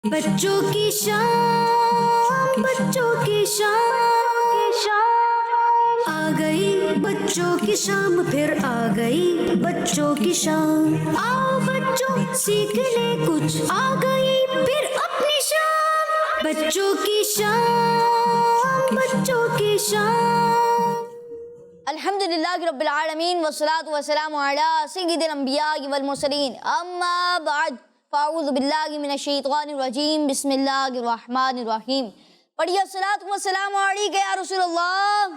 بچوں کی شام، بچوں کی شام آ گئی، بچوں کی شام پھر آ گئی، بچوں کی شام۔ آؤ بچوں سیکھنے کچھ، آ گئی پھر اپنی شام۔ بچوں کی شام، بچوں کی شام۔ الحمدللہ رب العالمین والصلاة والسلام علی سید الانبیاء والمرسلین، اما بعد فاعوذ باللہ من الشیطان الرجیم، بسم اللہ الرحمن الرحیم۔ پڑھیے الصلاۃ والسلام علیک یا رسول اللہ،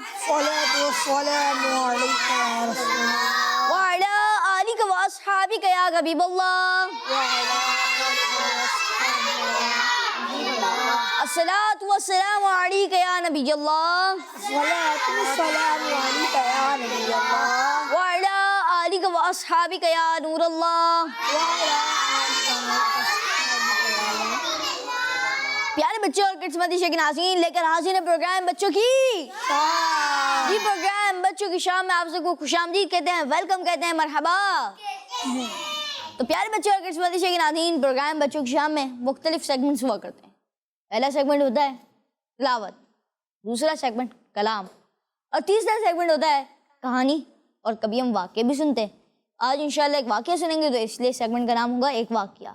وعلی آلک واصحابک یا حبیب اللہ، الصلاۃ والسلام علیک یا نبی اللہ، وعلی آلک واصحابک یا نور اللہ۔ پیارے بچوں اور کڈس مدرسے کے ناظرین، لے کر حاضر ہیں پروگرام بچوں کی جی پروگرام بچوں کی شام میں آپ سب کو خوش آمدید کہتے ہیں، ویلکم کہتے ہیں، مرحبا۔ تو پیارے بچوں اور کڈس مدرسے کے ناظرین، پروگرام بچوں کی شام میں مختلف سیگمنٹس ہوا کرتے ہیں۔ پہلا سیگمنٹ ہوتا ہے تلاوت، دوسرا سیگمنٹ کلام، اور تیسرا سیگمنٹ ہوتا ہے کہانی، اور کبھی ہم واقعے بھی سنتے ہیں۔ آج انشاءاللہ ایک واقعہ سنیں گے، تو اس لیے سیگمنٹ کا نام ہوگا ایک واقعہ۔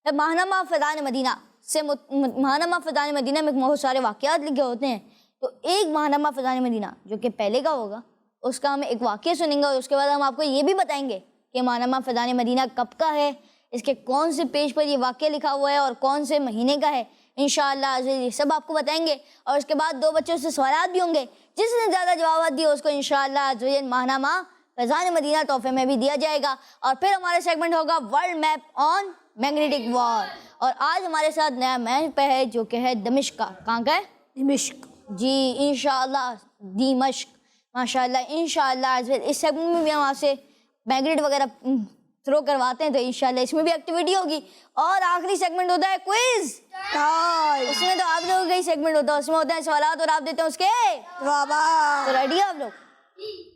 ماہنامہ فیضان مدینہ سے ماہنامہ فیضان مدینہ میں بہت سارے واقعات لکھے ہوتے ہیں، تو ایک ماہنامہ فیضان مدینہ جو کہ پہلے کا ہوگا، اس کا ہم ایک واقعہ سنیں گے، اور اس کے بعد ہم آپ کو یہ بھی بتائیں گے کہ ماہنامہ فیضان مدینہ کب کا ہے، اس کے کون سے پیج پر یہ واقعہ لکھا ہوا ہے، اور کون سے مہینے کا ہے۔ انشاءاللہ یہ سب آپ کو بتائیں گے، اور اس کے بعد دو بچوں سے سوالات بھی ہوں گے، جس نے زیادہ جوابات دیے اس کو انشاءاللہ ماہنامہ فیضان مدینہ تحفے میں بھی دیا جائے گا۔ اور پھر ہمارا سیگمنٹ ہوگا ورلڈ میپ آن میگنیٹک وار، اور آج ہمارے ساتھ نیا میپ ہے جو کہ ہے دمشق کا۔ کہاں کا ہے؟ دمشق جی، انشاءاللہ دمشق، ماشاءاللہ انشاءاللہ اس سیگمنٹ میں بھی ہم آپ سے میگنیٹ وغیرہ تھرو کرواتے ہیں، تو انشاءاللہ اس میں بھی ایکٹیویٹی ہوگی۔ اور آخری سیگمنٹ ہوتا ہے کوئز، اس میں تو آپ لوگوں کا ہی سیگمنٹ ہوتا ہے، اس میں ہوتا ہے سوالات اور آپ دیتے ہیں اس کے جوابات۔ تو ریڈی ہے آپ لوگ؟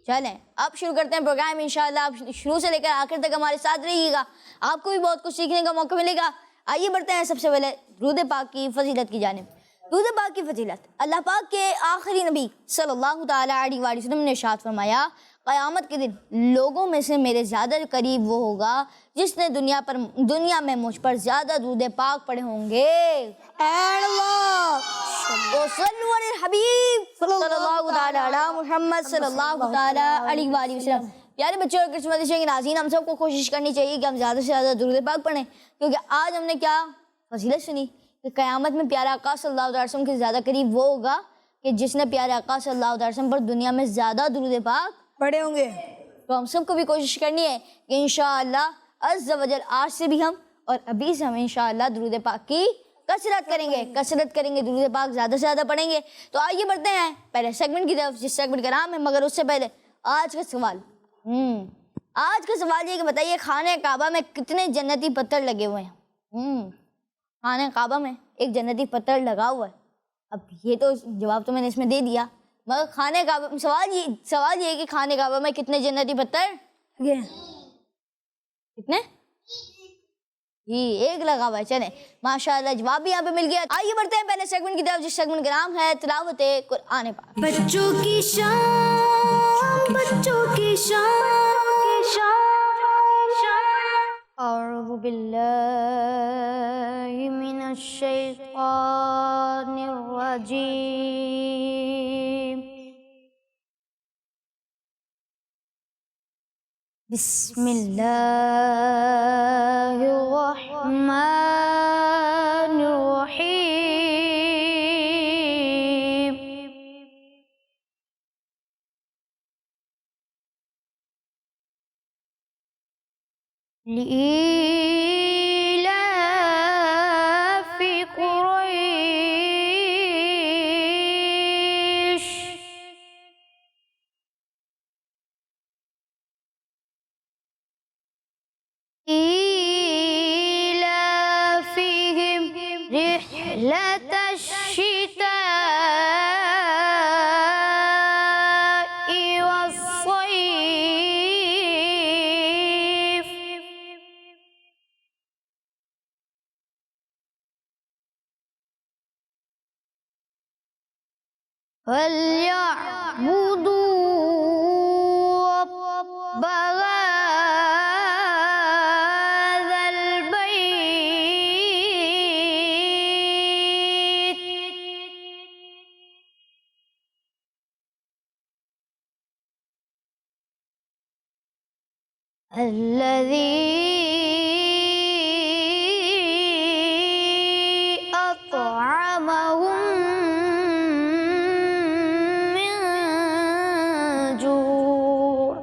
چلیں اب شروع کرتے ہیں پروگرام۔ انشاءاللہ آپ شروع سے لے کر آخر تک ہمارے ساتھ رہیے گا، آپ کو بھی بہت کچھ سیکھنے کا موقع ملے گا۔ آئیے بڑھتے ہیں سب سے پہلے درود پاک کی فضیلت کی جانب۔ درود پاک کی فضیلت، اللہ پاک کے آخری نبی صلی اللہ تعالیٰ علیہ وآلہ وسلم نے ارشاد فرمایا، قیامت کے دن لوگوں میں سے میرے زیادہ قریب وہ ہوگا جس نے دنیا میں مجھ پر زیادہ درود پاک پڑھے ہوں گے۔ صلو علی الحبیب صلی اللہ تعالیٰ علی محمد صلی اللہ تعالیٰ علیہ وآلہ وسلم۔ پیارے بچوں اور کڈس مدرسے کے ناظرین، ہم سب کو کوشش کرنی چاہیے کہ ہم زیادہ سے زیادہ درود پاک پڑھیں، کیونکہ آج ہم نے کیا فضیلت سنی کہ قیامت میں پیارے آقا صلی اللہ علیہ وسلم کے زیادہ قریب وہ ہوگا کہ جس نے پیارے آقا صلی اللہ علیہ وسلم پر دنیا میں زیادہ درود پاک پڑھے ہوں گے۔ تو ہم سب کو بھی کوشش کرنی ہے کہ انشاءاللہ عز و جل آج سے بھی ہم اور ابھی سے ہم انشاءاللہ درود پاک کی کثرت کریں گے، درود پاک زیادہ سے زیادہ پڑھیں گے۔ تو آئیے بڑھتے ہیں پہلے سیگمنٹ کی طرف، جس سیگمنٹ کا نام ہے، مگر اس سے پہلے آج کا سوال۔ آج کا سوال یہ کہ بتائیے خانہ کعبہ میں کتنے جنتی پتھر لگے ہوئے ہیں؟ خانہ کعبہ میں ایک جنتی پتھر لگا ہوا ہے۔ اب یہ تو جواب تو میں نے اس میں دے دیا، مگر خانہ کعبہ سوال یہ ہے کہ خانہ کعبہ میں کتنے جنتی پتھر کتنے؟ جی ایک لگا ہوا ہے۔ چلیں ماشاءاللہ جواب بھی یہاں پہ مل گیا۔ آئیے بڑھتے ہیں پہلے سیگمنٹ کی طرف، جس سیگمنٹ کا نام ہے تلاوت قرآن پاک۔ بچوں کی شام، بچوں کی شام۔ اعوذ باللہ من الشیطان الرجیم، بسم اللہ الرحمن الرحیم۔ لإيلاف قريش إيلافهم رحلة الشتاء والصيف فَلْيَعْبُدُوا رَبَّ هَذَا الْبَيْتِ الَّذِي أَطْعَمَهُم مِّن جُوعٍ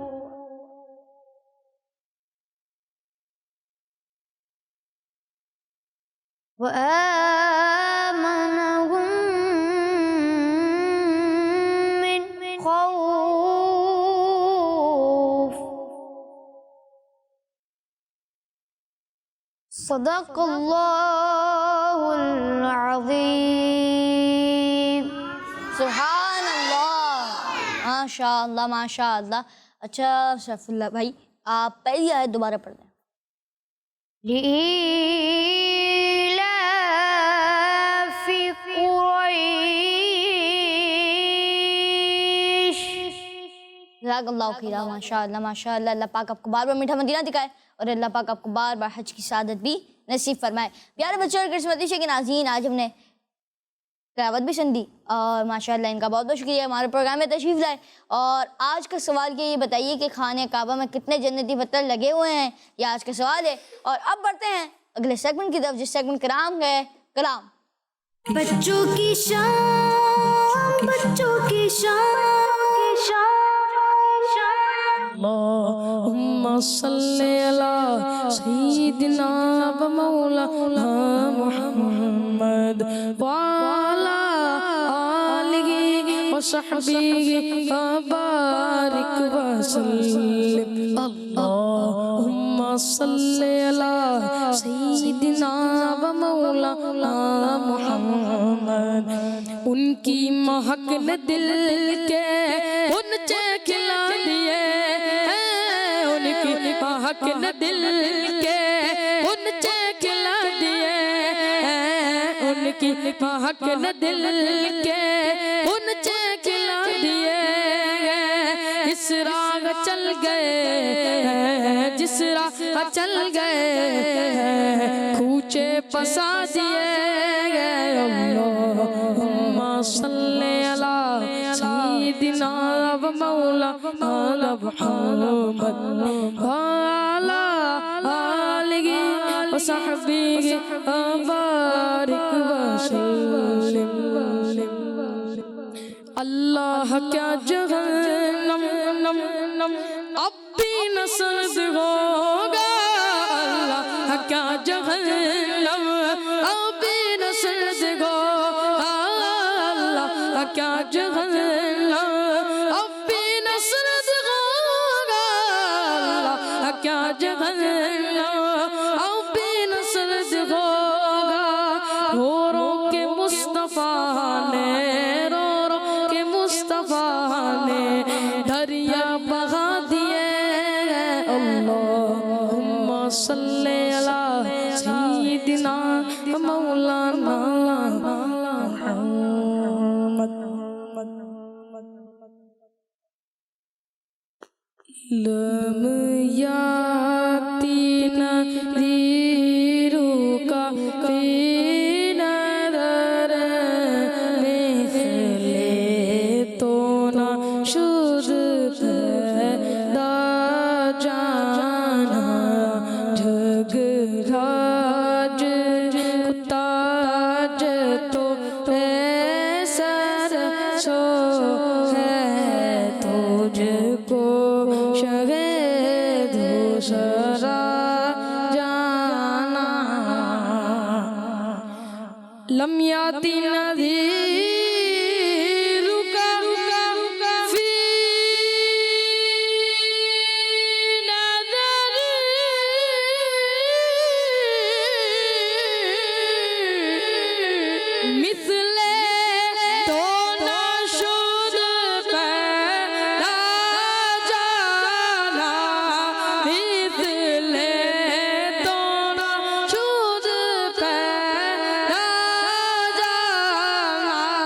وَآمَنَهُم مِّنْ خَوْفٍ صدق اللہ العظیم. سبحان اللہ. ماشاء اللہ ماشاء اللہ. اچھا شرف اللہ بھائی آپ پہلی آیت دوبارہ پڑھ دیں. لِإِيلَافِ قُرَيْشٍ. جزاک اللہ خیرہ. ماشاء اللہ ماشاء اللہ. اللہ پاک آپ کو بار بار میٹھا مدینہ دکھائے اور اللہ پاک آپ کو بار بار حج کی سعادت بھی نصیب فرمائے. پیارے بچوں اور کرسمتی کے ناظرین آج ہم نے تلاوت بھی سن دی اور ماشاءاللہ ان کا بہت بہت شکریہ ہمارے پروگرام میں تشریف لائے. اور آج کا سوال یہ بتائیے کہ خانہ کعبہ میں کتنے جنتی پتھر لگے ہوئے ہیں؟ یہ آج کا سوال ہے. اور اب بڑھتے ہیں اگلے سیگمنٹ کی طرف جس سیگمنٹ کا نام ہے کلام. بچوں کی شان بچوں کی شان اللہم صلی علی سیدنا و مولانا محمد وعلا آلہ و صحبہ وبارک وسلم. اللہم صلی علی سیدنا و مولانا محمد. ان کی مہک نے دل کے غنچے کھلا دیے، ان کی مہک نے دل کے غنچے کھلا دیے، ان کی مہک نے دل کے غنچے کھلا دیے. اس راہ چل گئے جس راہ چل گئے کوچے پسا دیے. اللہم صلی علی سیدنا و مولانا محمد وعلا آلہ و صحبہ وبارک وسلم. اللہ کیا جہنم اب بھی نہ سرد ہوگا، اللہ کیا جہنم اب بھی نہ سرد ہوگا، اللہ کیا جہنم اب بھی نہ سرد ہوگا، اللہ کیا جہنم اب بھی نہ سرد ہوگا. رو رو کے مصطفیٰ نے دریا بہا دیے. اللہم صلی علی سیدنا مولانا محمد. لم یاتی نذیرو کا فی نظر مثل تو نہ شد پیدا جانا. جھگراج تاج تو سر سو ہے تجھ کو شہ دوسرا جانا. لم یاتی نذیر کا فی نظر مثل تو نہ شد پیدا جانا، مثل تو نہ شد پیدا جانا.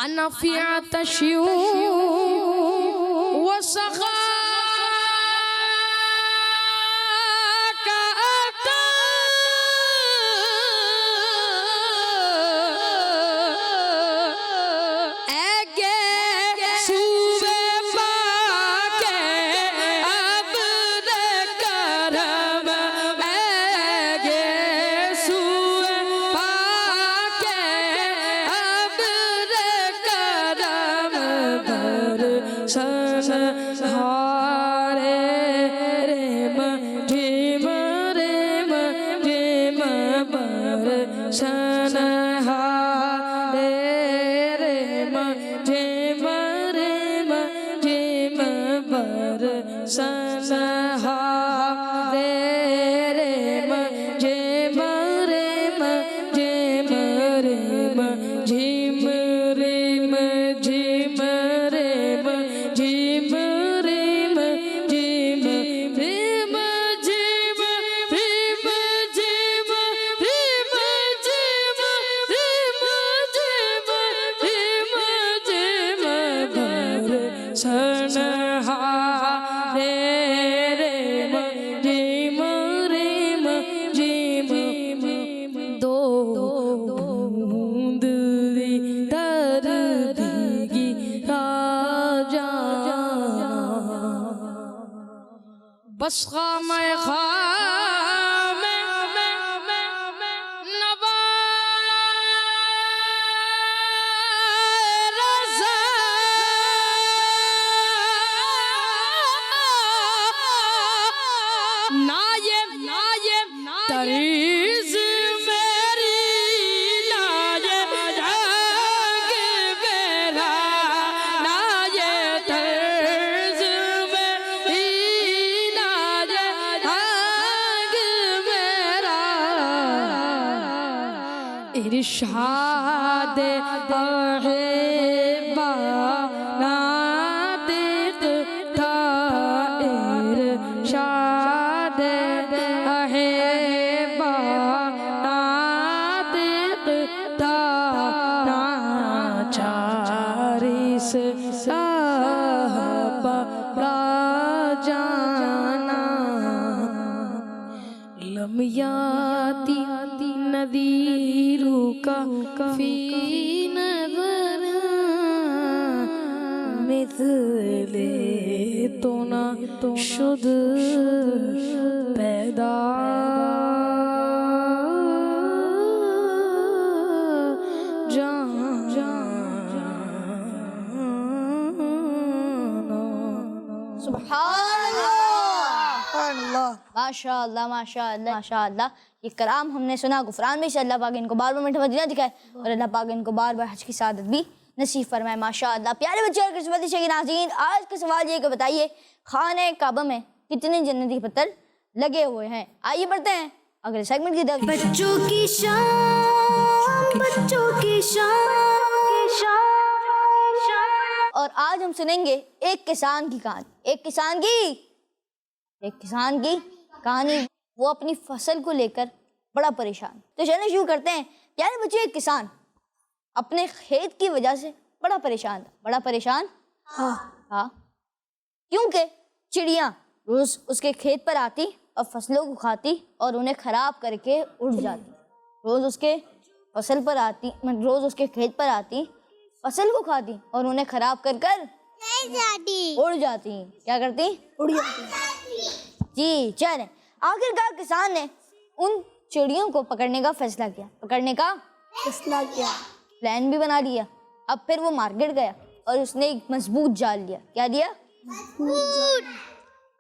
أنا في عطش وسخاك أتى أجي سوى باك أبد كرم أجي سوى باك أبد كرم برسن هارے ریم جیم ریم جیم برسن ہارے ریم جیم ریم جیم برسن ہارے ریم جیم ریم جیم ریم جیم ریم جیم ریم جیم ریم جیم ریم جیم ریم جیم ریم جیم ریم جیم ریم جیم برسن ہارے ریم جیم ریم جیم دو بوند دی درد کی جانا بس خام خام نوا رضا نائب تریز میری نائب جاگ میرا نائب تریز میری نائب جاگ میرا ارشاد احبا ناطق تھا ارشاد احبا ناطق تھا ناچارس صحابہ لا جانا لم یاتی نذیر کا فی نظر مثل تو نہ شد پیدا سبحان اللہ ماشاء اللہ ماشاء اللہ ماشاء اللہ. یہ کلام ہم نے سنا غفران میں سے. اللہ پاک ان کو بار بار میٹھا مدینہ دکھائے اور اللہ پاک ان کو بار بار حج کی سعادت بھی نصیب فرمائے ماشاء اللہ. پیارے بچے اور قسمتی شیخ ناظرین، آج کا سوال یہ کہ بتائیے خانہ کعبہ میں کتنے جنتی پتھر لگے ہوئے ہیں؟ آئیے پڑھتے ہیں اگلے سیگمنٹ کی طرف. بچوں کی شان، بچوں کی شان. اور آج ہم سنیں گے ایک کسان کی کہانی. ایک کسان کی کہانی. وہ اپنی فصل کو لے کر بڑا پریشان. تو چلیں شروع کرتے ہیں. پیارے بچے، ایک کسان اپنے کھیت کی وجہ سے بڑا پریشان تھا. بڑا پریشان ہاں کیونکہ چڑیاں روز اس کے کھیت پر آتی اور فصلوں کو کھاتی اور انہیں خراب کر کے اڑ جاتی. روز اس کے کھیت پر آتی، فصل کو کھاتی اور انہیں خراب کر کر اڑ جاتی. کیا کرتی؟ اڑ جاتی. جی چلیں. آخرکار کسان نے ان چڑیوں کو پکڑنے کا فیصلہ کیا. پلان بھی بنا لیا. اب پھر وہ مارکیٹ گیا اور اس نے ایک مضبوط جال لیا. کیا لیا؟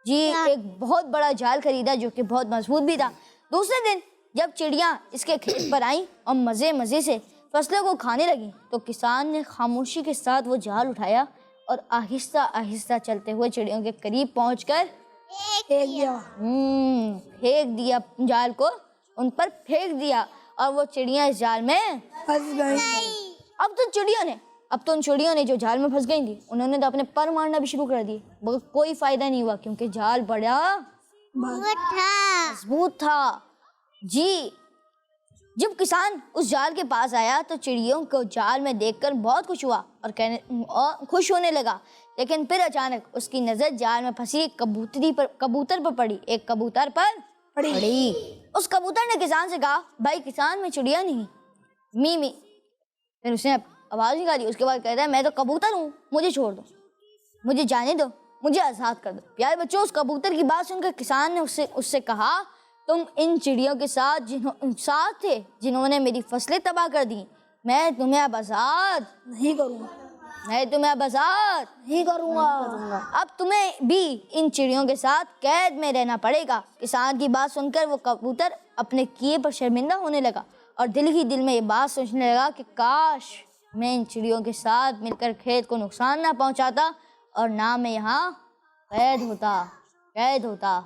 جی ایک بہت بڑا جال خریدا جو کہ بہت مضبوط بھی تھا. دوسرے دن جب چڑیاں اس کے کھیت پر آئیں اور مزے سے فصلوں کو کھانے لگیں تو کسان نے خاموشی کے ساتھ وہ جال اٹھایا اور آہستہ آہستہ چلتے ہوئے چڑیوں کے قریب پہنچ کر پھینک دیا جال کو. ان پر پھینک دیا اور وہ چڑیاں اس جال میں پھنس گئی. اب تو ان چڑیوں نے جو جال میں پھنس گئی تھی انہوں نے تو اپنے پر مارنا بھی شروع کر دی مگر کوئی فائدہ نہیں ہوا کیونکہ جال بڑا مضبوط تھا. جی جب کسان اس جال کے پاس آیا تو چڑیوں کو جال میں دیکھ کر بہت خوش ہوا اور خوش ہونے لگا، لیکن پھر اچانک اس کی نظر جال میں پھنسی ایک کبوتر پر پڑی، ایک کبوتر پر پڑی۔ اس کبوتر نے کسان سے کہا، بھائی کسان میں چڑیا نہیں، می۔ پھر اس نے آواز نکالی، اس کے بعد کہتا ہے میں تو کبوتر ہوں، مجھے چھوڑ دو، مجھے جانے دو، مجھے آزاد کر دو۔ پیارے بچوں، اس کبوتر کی بات سن کر کسان نے اس سے کہا، تم ان چڑیوں کے ساتھ تھے جنہوں نے میری فصلیں تباہ کر دی، میں تمہیں اب آزاد نہیں کروں گا، اب تمہیں بھی ان چڑیوں کے ساتھ قید میں رہنا پڑے گا۔ کسان کی بات سن کر وہ کبوتر اپنے کیے پر شرمندہ ہونے لگا اور دل ہی دل میں یہ بات سوچنے لگا کہ کاش میں ان چڑیوں کے ساتھ مل کر کھیت کو نقصان نہ پہنچاتا اور نہ میں یہاں قید ہوتا۔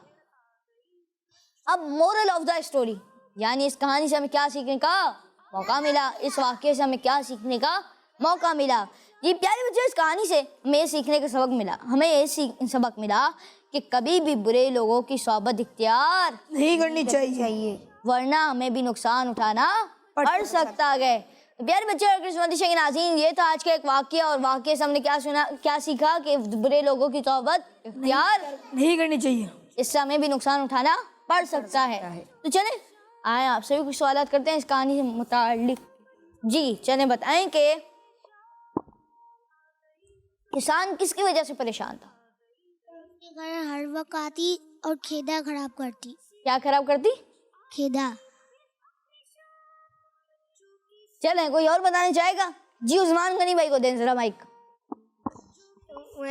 اب مورل آف دا اسٹوری، یعنی اس کہانی سے ہمیں کیا سیکھنے کا موقع ملا، اس واقعے سے ہمیں کیا سیکھنے کا موقع ملا؟ یہ پیارے بچوں، اس کہانی سے ہمیں یہ سیکھنے کا ہمیں یہ سبق ملا کہ کبھی بھی برے لوگوں کی صحبت اختیار نہیں کرنی چاہیے، ورنہ ہمیں بھی نقصان اٹھانا پڑ سکتا ہے۔ پیارے بچے اور قسمتی کے ناظرین، یہ تھا آج کا ایک واقعہ، اور واقعے سے ہم نے کیا سیکھا کہ برے لوگوں کی صحبت اختیار نہیں کرنی چاہیے، اس سے ہمیں بھی نقصان اٹھانا پڑ سکتا ہے۔ تو چلیں آئیں آپ سے بھی کچھ سوالات کرتے ہیں اس کہانی سے متعلق۔ جی چلیں بتائیں کہ کسان کس کی وجہ سے پریشان تھا؟ ہر وقت آتی اور کھیدا خراب کرتی۔ کیا خراب کرتی؟ کھیدا۔ چلیں کوئی اور بتانا چاہے گا؟ جی عثمان غنی بھائی کو دیں ذرا مائک۔ وہ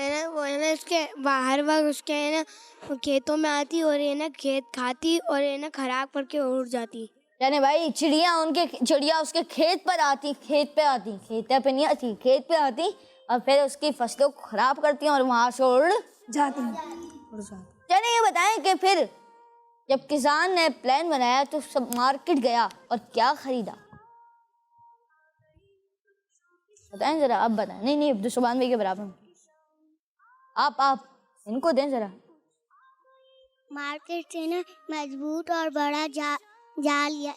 ہے نا اس کے باہر وقت اس کے ہے نا کھیتوں میں آتی اور ہے نا کھیت کھاتی اور ہے نا خراب کر کے اڑ جاتی۔ یعنی بھائی چڑیا اس کے کھیت پہ آتی، کھیت پہ نہیں آتی، کھیت پہ آتی اور پھر اس کی فصلوں کو خراب کرتی ہیں اور وہاں سے اڑ جاتی ہیں۔ چلیں یہ بتائیں کہ پھر جب کسان نے پلان بنایا تو سب مارکیٹ گیا اور کیا خریدا؟ بتائیں ذرا، آپ بتائیں۔ نہیں عبد السبحان بھائی کے برابر آپ ان کو دیں ذرا۔ مارکیٹ سے نا مضبوط اور بڑا جال لیا۔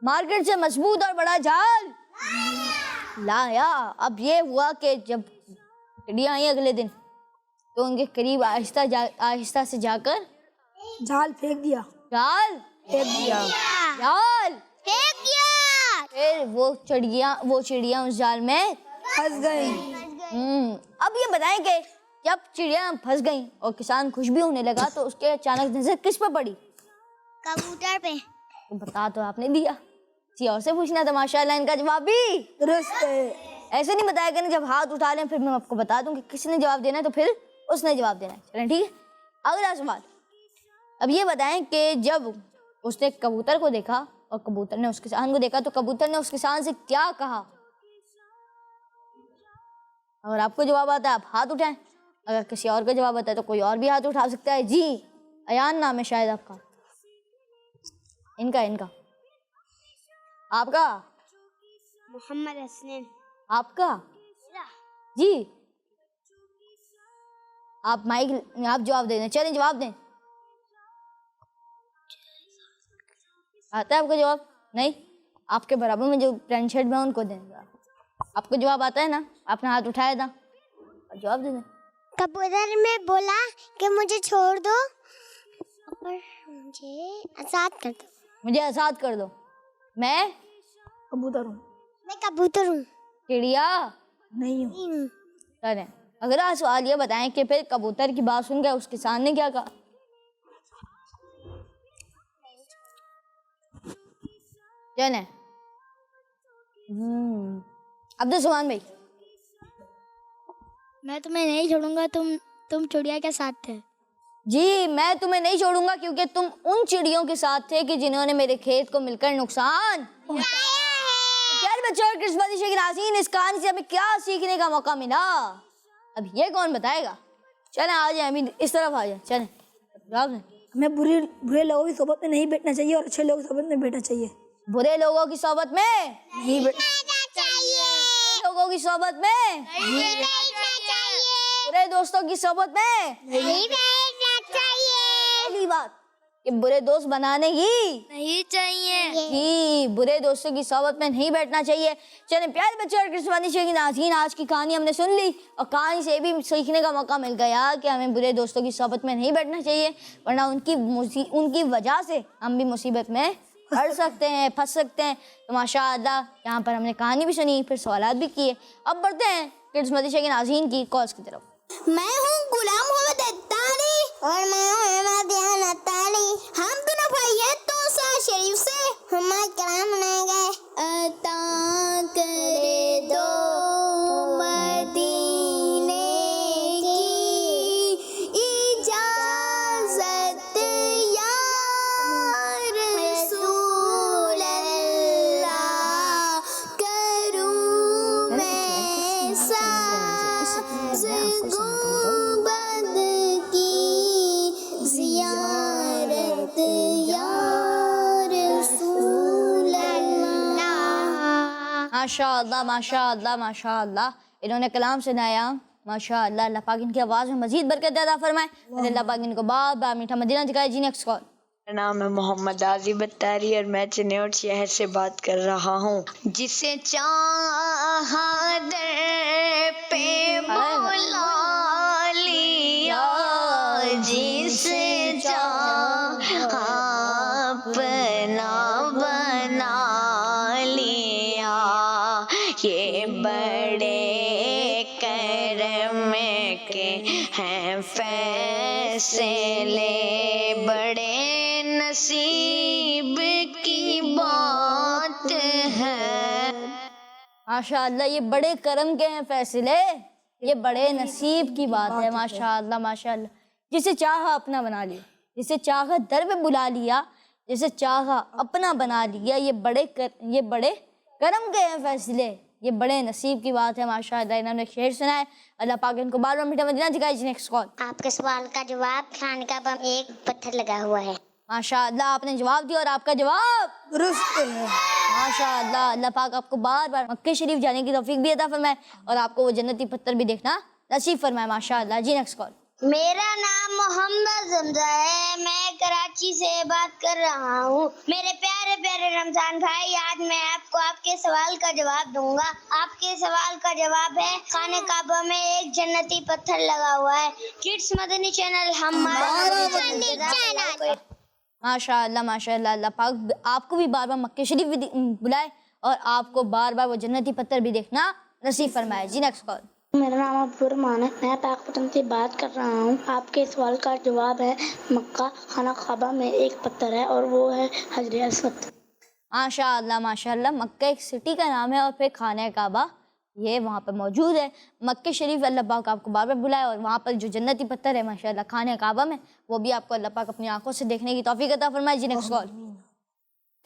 مارکیٹ سے مضبوط اور بڑا جال لایا۔ اب یہ ہوا کہ جب چڑیاں آئیں اگلے دن تو ان کے قریب آہستہ سے جا کر جال پھینک دیا۔ پھر وہ چڑیاں اس جال میں پھنس گئیں۔ اب یہ بتائیں کہ جب چڑیاں پھنس گئیں اور کسان خوش بھی ہونے لگا تو اس کے اچانک نظر کس پہ پڑی؟ کبوتر پہ۔ بتا تو آپ نے دیا، کسی اور سے پوچھنا تھا۔ ماشاءاللہ ان کا جواب بھی درست ہے۔ ایسے نہیں بتایا کریں جب ہاتھ اٹھا لیں پھر میں آپ کو بتا دوں کہ کس نے جواب دینا ہے تو پھر اس نے جواب دینا ہے۔ چلیں ٹھیک ہے، اگلا سوال۔ اب یہ بتائیں کہ جب اس نے کبوتر کو دیکھا اور کبوتر نے اس کسان کو دیکھا تو کبوتر نے اس کسان سے کیا کہا؟ اگر آپ کو جواب آتا ہے آپ ہاتھ اٹھائیں، اگر کسی اور کا جواب آتا ہے تو کوئی اور بھی ہاتھ اٹھا سکتا ہے۔ جی ایان نام ہے شاید آپ کا، ان کا آپ کا محمد حسنین۔ آپ کا جی آپ جواب دے دیں۔ چلیں جواب دیں۔ آتا ہے آپ کو جواب؟ نہیں، آپ کے برابر میں جو پینٹ شرٹ میں ان کو دیں۔ آپ کو جواب آتا ہے نا، آپ نے haath اٹھایا تھا، جواب دے دیں۔ کبوتر میں بولا کہ مجھے چھوڑ دو اور مجھے آزاد کر دو۔ مجھے آزاد کر دو، میں کبوتر ہوں، میں کبوتر ہوں، چڑیا نہیں ہوں۔ چلیں اگلا سوال یہ بتائیں کہ پھر کبوتر کی بات سن کے اس کسان نے کیا کہا؟ چلیں عبد السبحان بھائی۔ میں تمہیں نہیں چھوڑوں گا، تم چڑیا کے ساتھ تھے۔ جی میں تمہیں نہیں چھوڑوں گا کیونکہ تم ان چڑیوں کے ساتھ تھے کہ جنہوں نے میرے کھیت کو مل کر نقصان پیارے بچوں اور کرسمس کے ناظرین، اس کہانی سے ہمیں کیا سیکھنے کا موقع ملا؟ اب یہ کون بتائے گا؟ چلیں آ جائیں، ابھی اس طرف آ جائیں، چلیں جواب دیں۔ ہمیں برے لوگوں کی صحبت میں نہیں بیٹھنا چاہیے اور اچھے لوگوں کی صحبت میں بیٹھنا چاہیے۔ برے لوگوں کی صحبت میں نہیں بیٹھنا چاہیے، لوگوں کی صحبت میں برے دوستوں کی صحبت میں نہیں بیٹھنا چاہیے۔ پہلی بات کہ برے دوست بنانے ہی نہیں چاہیے. جی برے دوستوں کی صحبت میں نہیں بیٹھنا چاہیے. چلیں پیارے بچے اور کرسمتی شو کی ناظرین، آج کی کہانی ہم نے سن لی اور کہانی سے بھی سیکھنے کا موقع مل گیا کہ ہمیں برے دوستوں کی صحبت میں نہیں بیٹھنا چاہیے، ورنہ ان کی وجہ سے ہم بھی مصیبت میں پڑ سکتے ہیں، پھنس سکتے ہیں. تو ماشاء اللہ یہاں پر ہم نے کہانی بھی سنی، پھر سوالات بھی کیے. اب بڑھتے ہیں کرسمتی شو کی ناظرین کی کالز کی طرف. میں ہوں غلام محمد اتاری اور میں ہوں احمد دیان اتاری. ہم دونوں بھائی ہیں توسا شریف سے. ہمارا کلام بنائے گئے. عطا کرے دو مدینے کی اجازت یا رسول اللہ. کروں میں ساز گنبد کی زیارت یا رسول اللہ. ماشاء اللہ ماشاء اللہ ماشاء اللہ، انہوں نے کلام سنایا. ماشاء اللہ، اللہ پاک ان کی آواز میں مزید برکت عطا فرمائے. اللہ پاک ان کو بار بار میٹھا مدینہ دکھائے. جی نیکسٹ کال. میرا نام ہے محمد عازب اتاری اور میں چنیوٹ شہر سے بات کر رہا ہوں. جسے چاہا در پہ بلا لیا، جسے چاہا اپنا بنا لیا. یہ بڑے کرم کے ہیں فیصلے، بڑے نصیب کی بات ہے. ماشاء اللہ، یہ بڑے کرم کے ہیں فیصلے، یہ بڑے نصیب کی بات ہے. ماشاء اللہ ماشاء اللہ. جسے چاہا اپنا بنا لیا، جسے چاہا در پہ بلا لیا، جسے چاہا اپنا بنا لیا. یہ بڑے کرم کے ہیں فیصلے، یہ بڑے نصیب کی بات ہے. ماشاء اللہ انہوں نے شعر سنا ہے. اللہ پاک ان کو بار بار میٹھا مدینہ دکھائے. جی نیکسٹ کال. آپ کے سوال کا جواب کھانے کا بم ایک پتھر لگا ہوا ہے. ماشاء اللہ آپ نے جواب دیا اور آپ کا جواب درست ہے. ماشاء اللہ، اللہ پاک آپ کو بار بار مکہ شریف جانے کی توفیق بھی عطا فرمائے اور آپ کو وہ جنتی پتھر بھی دیکھنا نصیب فرمائے. ماشاء اللہ. جی نیکسٹ کال. میرا نام محمد زمزہ ہے، میں کراچی سے بات کر رہا ہوں. میرے پیارے پیارے رمضان بھائی، آج میں آپ کو آپ کے سوال کا جواب دوں گا. آپ کے سوال کا جواب ہے خانہ کعبہ میں ایک جنتی پتھر لگا ہوا ہے. کڈس مدنی چینل ہمارا چینل. ماشاء اللہ ماشاء اللہ، اللہ پاک آپ کو بھی بار بار مکہ شریف بھی بلائے اور آپ کو بار بار وہ جنتی پتھر بھی دیکھنا نصیب فرمائے. جی نیکسٹ کال. میرا نام عبدالرحمان ہے، میں پاک پتن سے بات کر رہا ہوں. آپ کے سوال کا جواب ہے مکہ خانہ کعبہ میں ایک پتھر ہے اور وہ ہے حجر اسود. ماشاء اللہ ماشاء اللہ، مکہ ایک سٹی کا نام ہے اور پھر خانہ کعبہ یہ وہاں پہ موجود ہے. مکہ شریف اللہ پاک آپ کو بار بار بلائے اور وہاں پر جو جنتی پتھر ہے ماشاء اللہ خانہ کعبہ میں، وہ بھی آپ کو اللہ پاک اپنی آنکھوں سے دیکھنے کی توفیق عطا فرمائے. جی نیکسٹ کال.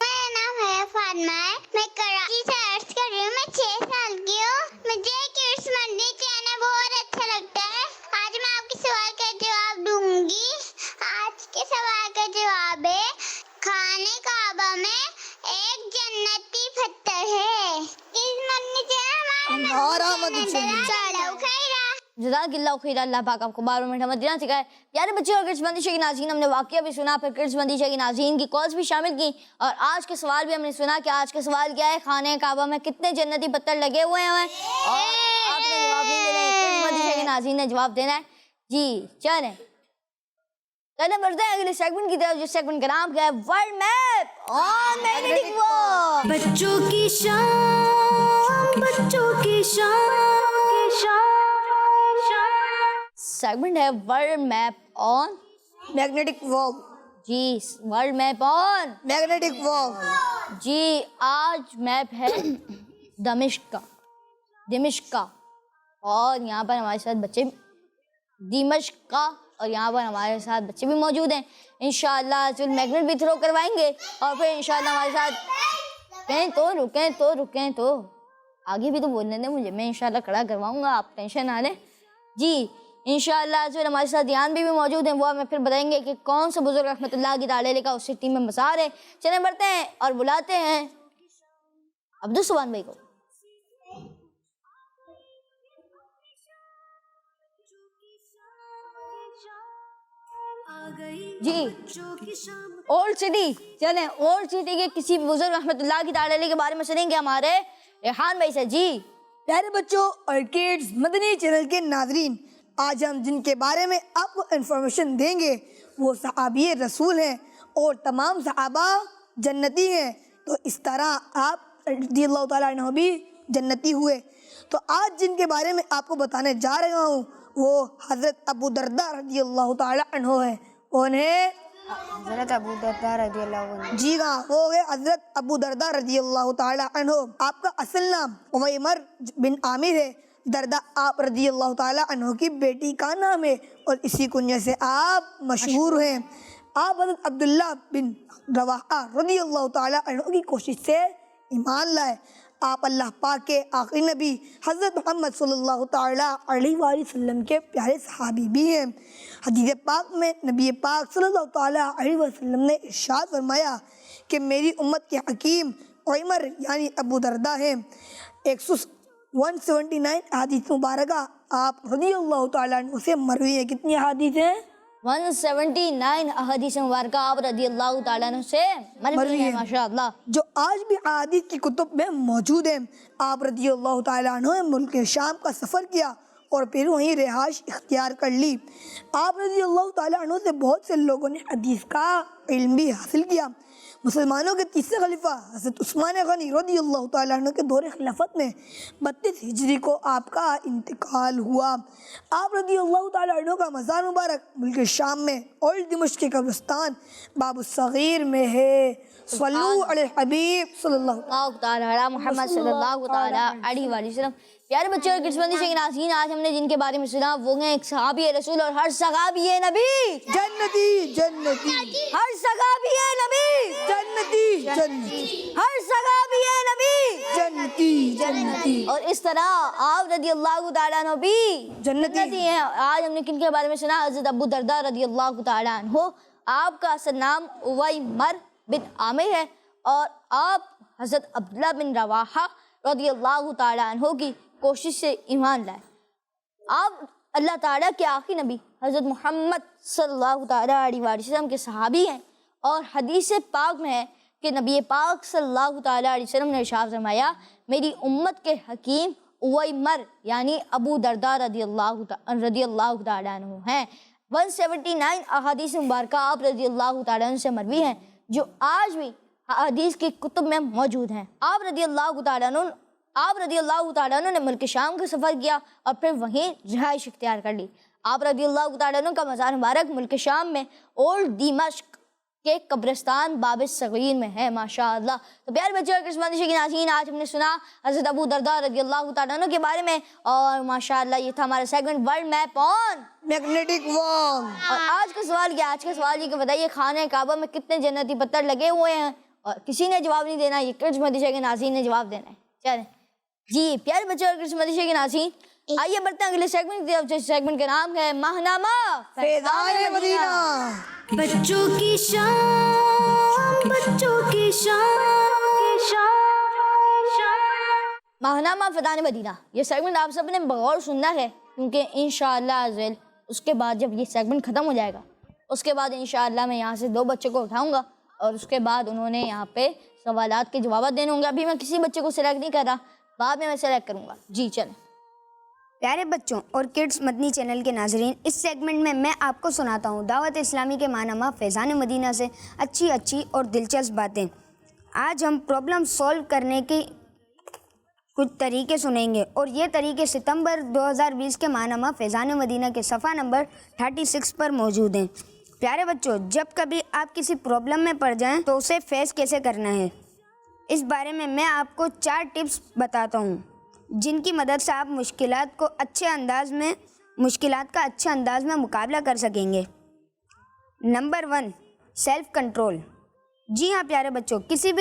میرا نام ہے فاطمہ، میں کراچی سے عرض کر رہی ہوں. میں 6 سال کی ہوں. مجھے کڈس مدنی چینل بہت اچھا لگتا ہے. آج میں آپ کے سوال کا جواب دوں گی. آج کے سوال کا جواب ہے خانہ کعبہ میں ایک جنتی پتھر ہے. کڈس مدنی چینل ہمارا مدنی چینل. جزاک اللہ خیر. اللہ پاک آپ کو بار بار میٹھا مدینہ سکھائے. پیارے بچے اور کرس مندیشہ کی ناظرین، ہم نے واقعہ بھی سنا، پھر کرس مندیشہ کی ناظرین کی کالز بھی شامل کی اور آج کے سوال بھی ہم نے سنا کہ آج کا سوال کیا ہے، خانہ کعبہ میں کتنے جنتی پتھر لگے ہوئے ہیں اور آپ نے جواب نہیں دینا ہے، کرس مندیشہ کی ناظرین نے جواب دینا ہے. جی چلیں بڑھتے ہیں اگلے سیگمنٹ کی طرف، جس سیگمنٹ کا نام کیا ہے ورلڈ میپ آن میگنیٹک وال. بچوں کی شام، بچوں کی شام. سیگمنٹ ہے ورلڈ میپ آن میگنیٹک وال. جی ورلڈ میپ آن میگنیٹک وال. جی آج میپ ہے دمشق کا اور یہاں پر ہمارے ساتھ بچے دمشق کا اور یہاں پر ہمارے ساتھ بچے بھی موجود ہیں. انشاءاللہ آج میگنیٹ بھی تھرو کروائیں گے اور پھر انشاءاللہ ہمارے ساتھ رکیں تو آگے بھی تو بولنے دیں مجھے، میں انشاءاللہ کھڑا کرواؤں گا، آپ ٹینشن نہ لیں. جی انشاءاللہ آج ہمارے ساتھ دیان بھی موجود ہیں، وہ ہمیں پھر بتائیں گے کہ کون سا بزرگ رحمۃ اللہ کی تعالیٰ کا اس ٹیم میں مزار ہے. چلیں بڑھتے ہیں اور بلاتے ہیں عبدالسبحان بھائی کو. جی اولڈ سٹی، چلیں اولڈ سٹی کے کسی بزرگ رحمۃ اللہ کی تعالی علیہ کے بارے میں سنیں گے ہمارے ریحان بھائی سے. جی پیارے بچوں اور کڈز مدنی چینل کے ناظرین، آج ہم جن کے بارے میں آپ کو انفارمیشن دیں گے وہ صحابی رسول ہیں اور تمام صحابہ جنتی ہیں. تو اس طرح آپ رضی اللہ تعالیٰ عنہ بھی جنتی ہوئے. تو آج جن کے بارے میں آپ کو بتانے جا رہا ہوں وہ حضرت ابو درداء رضی اللہ تعالیٰ عنہ ہے. کون ہے؟ حضرت ابو درداء رضی اللہ عنہ. جی ہاں، وہ ہے حضرت ابو درداء رضی اللہ تعالیٰ عنہ. آپ کا اصل نام عویمر بن عامر ہے. درداء آپ رضی اللہ تعالیٰ عنہ کی بیٹی کا نام ہے اور اسی کنیے سے آپ مشہور ہیں. آپ حضرت عبداللہ بن رواحہ رضی اللہ تعالیٰ عنہ کی کوشش سے ایمان لائے. آپ اللہ پاک کے آخری نبی حضرت محمد صلی اللہ تعالیٰ علیہ وآلہ وسلم کے پیارے صحابی بھی ہیں. حدیث پاک میں نبی پاک صلی اللہ تعالیٰ علیہ وسلم نے ارشاد فرمایا کہ میری امت کے حکیم عمر یعنی ابو درداء ہیں. 179 احادیث مبارکہ آپ رضی اللہ تعالیٰ عنہ سے مروی ہیں. کتنی احادیث ہیں؟ 179 احادیث مبارکہ آپ رضی اللہ تعالیٰ عنہ سے مروی ہیں. ماشاء اللہ. جو آج بھی احادیث کی کتب میں موجود ہیں. آپ رضی اللہ تعالیٰ عنہ نے ملک شام کا سفر کیا اور پھر وہیں رہائش اختیار کر لی. آپ رضی اللہ تعالیٰ عنہ سے بہت سے لوگوں نے حدیث کا علم بھی حاصل کیا. مسلمانوں کے تیسرے خلیفہ حضرت عثمان غنی رضی اللہ تعالیٰ عنہ کے دور خلافت میں 32 ہجری کو آپ کا انتقال ہوا. آپ رضی اللہ تعالیٰ عنہ کا مزار مبارک ملک شام میں اولڈ دمشق کے قبرستان باب الصغیر میں ہے. صلو علی الحبیب صلی اللہ تعالیٰ علی محمد صلی اللہ تعالیٰ علیہ وآلہ وسلم. پیارے بچے اور قسمتی کے ناظرین، آج ہم نے جن کے بارے میں سنا وہ ہیں ایک صحابی رسول اور ہر صحابی نبی جنتی جنتی ہر صحابی نبی جنتی جنتی ہر صحابی نبی جنتی جنتی اور اس طرح آپ رضی اللہ تعالیٰ عنہ بھی جنتی ہیں. آج ہم نے کن کے بارے میں سنا؟ حضرت ابو درداء رضی اللہ تعالیٰ عنہ. آپ کا اصل نام عویمر بن عامر ہے اور آپ حضرت عبداللہ بن رواحہ رضی اللہ تعالیٰ عنہ کی کوشش سے ایمان لائے. آپ اللہ تعالیٰ کے آخری نبی حضرت محمد صلی اللہ تعالیٰ علیہ وآلہ وسلم کے صحابی ہیں اور حدیث پاک میں ہے کہ نبی پاک صلی اللہ تعالیٰ علیہ وسلم نے ارشاد فرمایا میری امت کے حکیم عویمر یعنی ابو درداء رضی اللہ تعالیٰ عنہ ہیں. 179 احادیث مبارکہ آپ رضی اللہ تعالیٰ عنہ سے مروی ہیں جو آج بھی حدیث کی کتب میں موجود ہیں. آپ رضی اللہ تعالیٰ عنہ نے ملک شام کا سفر کیا اور پھر وہیں رہائش اختیار کر لی. آپ رضی اللہ تعالیٰ عنہ کا مزار مبارک ملک شام میں اولڈ دمشق کے قبرستان باب الصغیر میں ہے. ماشاء اللہ. تو پیارے بچے اور قسمتی کے ناظرین، آج ہم نے سنا حضرت ابو درداء رضی اللہ تعالیٰ عنہ کے بارے میں اور ماشاء اللہ یہ تھا ہمارا سیگمنٹ ورلڈ میپ آن میگنیٹک وال. اور آج کا سوال کیا؟ آج کا سوال یہ کہ بتائیے خانہ کعبہ میں کتنے جنتی پتھر لگے ہوئے ہیں؟ اور کسی نے جواب نہیں دینا، یہ کرج مدیشہ کے ناظرین نے جواب دینا ہے. چلیں جی پیارے بچے اور کرج مدیشہ کے ناظرین، آئیے بڑھتے ہیں اگلے سیگمنٹ کی طرف. سیگمنٹ کا نام ہے ماہنامہ فیضان مدینہ. بچوں کی شام بچوں کی شام ماہنامہ فیضان مدینہ. یہ سیگمنٹ آپ سب نے بغور سننا ہے کیونکہ انشاءاللہ عزیز اس کے بعد جب یہ سیگمنٹ ختم ہو جائے گا اس کے بعد انشاءاللہ میں یہاں سے 2 بچوں کو اٹھاؤں گا اور اس کے بعد انہوں نے یہاں پہ سوالات کے جوابات دینے ہوں گے. ابھی میں کسی بچے کو سلیکٹ نہیں کر رہا، بعد میں سلیکٹ کروں گا. جی چلیں. پیارے بچوں اور کڈز مدنی چینل کے ناظرین، اس سیگمنٹ میں آپ کو سناتا ہوں دعوت اسلامی کے ماہنامہ فیضان مدینہ سے اچھی اور دلچسپ باتیں. آج ہم پرابلم سولو کرنے کے کچھ طریقے سنیں گے اور یہ طریقے ستمبر 2020 کے ماہنامہ فیضان مدینہ کے صفحہ نمبر 36 پر موجود ہیں. پیارے بچوں، جب کبھی آپ کسی پرابلم میں پڑ جائیں تو اسے فیس کیسے کرنا ہے اس بارے میں آپ کو 4 ٹپس بتاتا ہوں جن کی مدد سے آپ مشکلات کا اچھے انداز میں مقابلہ کر سکیں گے. Number 1، self control. جی ہاں پیارے بچوں، کسی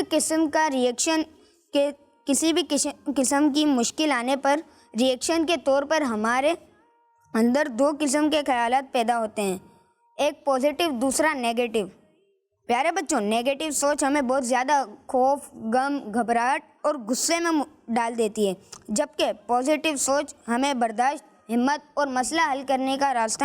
بھی قسم کی مشکل آنے پر ریئیکشن کے طور پر ہمارے اندر 2 قسم کے خیالات پیدا ہوتے ہیں، ایک پازیٹیو، دوسرا نیگیٹو. پیارے بچوں، نیگیٹو سوچ ہمیں بہت زیادہ خوف، غم، گھبراہٹ اور غصے میں ڈال دیتی ہے، جبکہ پازیٹیو سوچ ہمیں برداشت، ہمت اور مسئلہ حل کرنے کا راستہ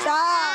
4।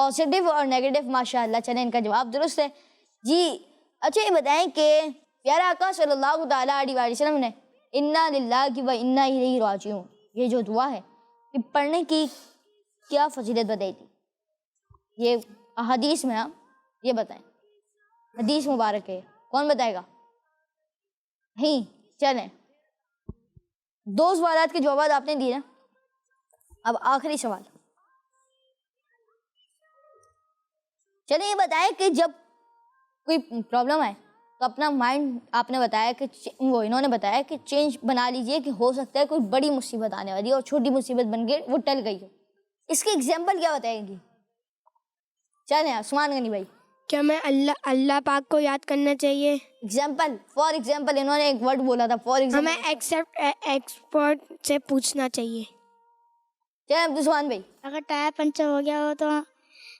پازیٹیو اور نیگیٹو ماشاءاللہ. چلیں ان کا جواب درست ہے جی. اچھا یہ بتائیں کہ پیارا آقا صلی اللہ تعالیٰ علیہ وآلہ وسلم نے انا للہ و انا الیہ راجعون یہ جو دعا ہے یہ پڑھنے کی کیا فضیلت بتائی تھی؟ یہ حدیث میں یہ بتائیں, حدیث مبارک ہے, کون بتائے گا؟ نہیں. چلیں 2 سوالات کے جوابات آپ نے دیے نا, اب آخری سوال. چلیں یہ بتائیں کہ جب کوئی پرابلم آئے تو اپنا مائنڈ آپ نے بتایا کہ انہوں نے بتایا کہ چینج بنا لیجئے کہ ہو سکتا ہے کوئی بڑی مصیبت آنے والی ہے اور چھوٹی مصیبت بن کے وہ ٹل گئی ہو. اس کی ایگزامپل کیا بتائیں گی؟ چلیں عثمان غنی بھائی. کیا میں اللہ پاک کو یاد کرنا چاہیے؟ ایگزامپل, فار ایگزامپل انہوں نے ایک ورڈ بولا تھا فار ایگزامپل. ہمیں ایکسپرٹ سے پوچھنا چاہیے. چلیں عبدالسمان بھائی. اگر ٹائر پنچر ہو گیا ہو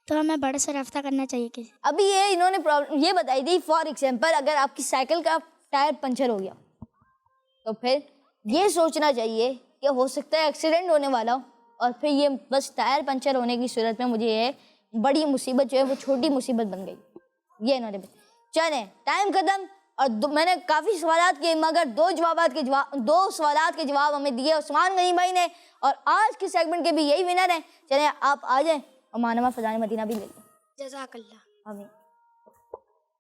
تو ہمیں بڑے سے رفتہ کرنا چاہیے کسی. ابھی یہ انہوں نے یہ بتائی تھی فار ایگزامپل اگر آپ کی سائیکل کا ٹائر پنچر ہو گیا تو پھر یہ سوچنا چاہیے کہ ہو سکتا ہے ایکسیڈنٹ ہونے والا ہو اور پھر یہ بس ٹائر پنچر ہونے کی صورت میں مجھے یہ بڑی مصیبت جو ہے وہ چھوٹی مصیبت بن گئی. یہ انہوں نے چلیں ٹائم ختم. اور میں نے کافی سوالات کیے مگر 2 سوالات کے جواب ہمیں دیے عثمان غنی بھائی نے, اور آج کے سیگمنٹ کے بھی یہی ونر ہیں. چلیں آپ آ جائیں اور ماہنامہ فیضان مدینہ بھی لے لیں. جزاک اللہ. آمین.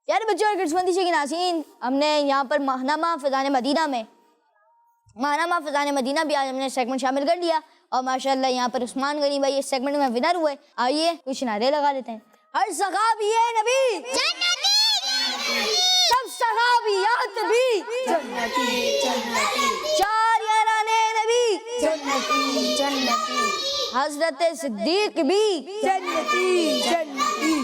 پیارے بچوں اور کرسمس مندی کے ناظرین, ہم نے یہاں پر ماہنامہ فیضان مدینہ میں ماہنامہ فیضان مدینہ بھی آج ہم نے سیگمنٹ شامل کر لیا اور ماشاءاللہ یہاں پر عثمان غنی بھائی اس سیگمنٹ میں ونر ہوئے. آئیے کچھ نعرے لگا لیتے ہیں. ہر صحابی نبی سب صحابیات بھی جنتی جنتی 4 یارانے نبی جنتی جنتی حضرت صدیق بھی جنتی جنتی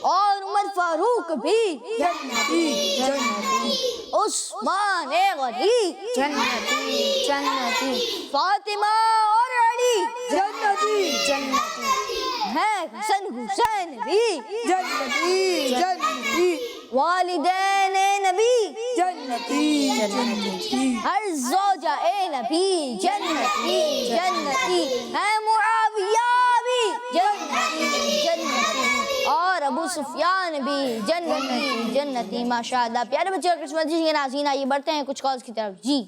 اور عمر فاروق بھی جنتی جنتی عثمان غنی جنتی جنتی فاطمہ اور علی جنتی جنتی ہے حسین بھی جنتی جنتی والدین نبی جنتی جنتی ہر زوجہ نبی جنتی جنتی ہے معاویہ بھی جنتی جنتی اور ابو سفیان بھی جنتی جنتی. ماشاءاللہ پیارے بچے اور کرسمس کے ناظرین آئیے بڑھتے ہیں کچھ کالز کی طرف. جی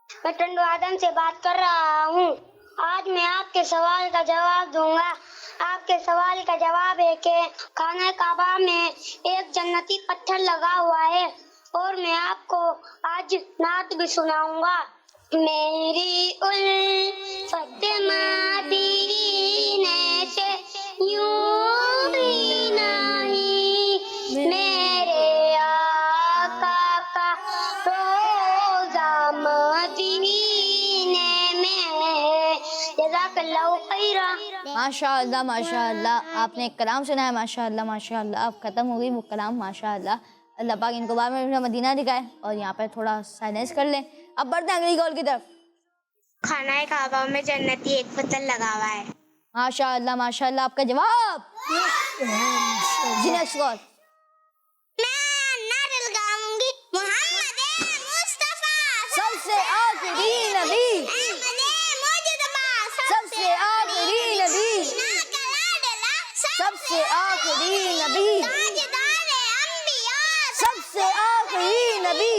میں ٹنڈو آدم سے بات کر رہا ہوں. آج میں آپ کے سوال کا جواب دوں گا. آپ کے سوال کا جواب ہے کہ خانہ کعبہ میں ایک جنتی پتھر لگا ہوا ہے اور میں آپ کو آج نعت بھی سناؤں گا. میری الفت مدینے سے یوں ہی نہیں میرے آقا کا روزہ مدینے میں. جزاک اللہ خیرا. ماشاءاللہ ماشاءاللہ آپ نے ایک کلام سنا ہے. ماشاءاللہ ماشاءاللہ اب ختم ہو گئی وہ کلام. ماشاءاللہ اللہ پاک ان کو بعد میں مدینہ دکھائے اور یہاں پہ تھوڑا سائلنس کر لیں. اب بڑھتے ہیں اگلی کال کی طرف. خانہ کعبہ میں جنتی ایک پتھر لگا ہوا ہے. ماشاءاللہ ماشاءاللہ آپ کا جواب. جی نیکسٹ کال. میں نعرہ لگاؤں گی محمد مصطفیٰ سب سے آخری نبی سب سے آخری نبی سب سے آخری نبی سب سے آخری نبی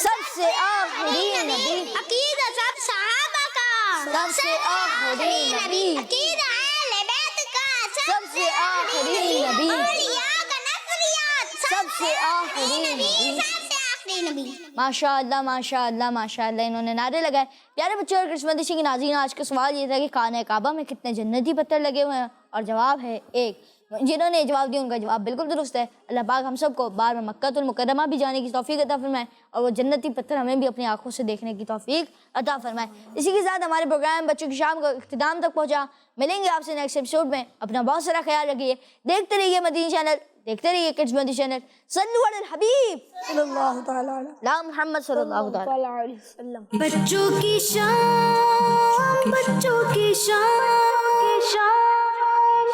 سب سے آخری نبی عقیدہ سب صحابہ کا سب سے آخری نبی عقیدہ اہل بیت کا سب سے آخری نبی اولیاء کا نظریات سب سے آخری نبی. سب سے آخری نبی. ماشاءاللہ ماشاءاللہ ماشاءاللہ انہوں نے نعرے لگائے. پیارے بچے اور کرسمس کے ناظرین آج کا سوال یہ تھا کہ خانہ کعبہ میں کتنے جنتی پتھر لگے ہوئے ہیں اور جواب ہے 1. جنہوں نے جواب دیا ان کا جواب بالکل درست ہے. اللہ پاک ہم سب کو بار بار مکہ المکرمہ بھی جانے کی توفیق عطا فرمائے اور وہ جنتی پتھر ہمیں بھی اپنی آنکھوں سے دیکھنے کی توفیق عطا فرمائے. اسی کے ساتھ ہمارے پروگرام بچوں کی شام کا اختتام تک پہنچا. ملیں گے آپ سے نیکسٹ ایپیسوڈ میں. اپنا بہت سارا خیال رکھیے. دیکھتے رہیے مدینہ چینل, دیکھتے رہیے کڈز مدینہ چینل. صلو علی الحبیب صلی اللہ تعالی علیہ لا محمد صلی اللہ تعالی علیہ وسلم. بچوں کی شام بچوں کی شام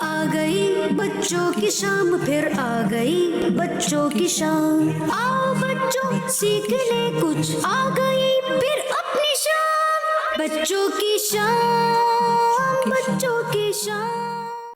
آ گئی بچوں کی شام پھر آ گئی بچوں کی شام. آؤ بچوں سیکھ لے کچھ آ گئی پھر اپنی شام. بچوں کی شام بچوں کی شام.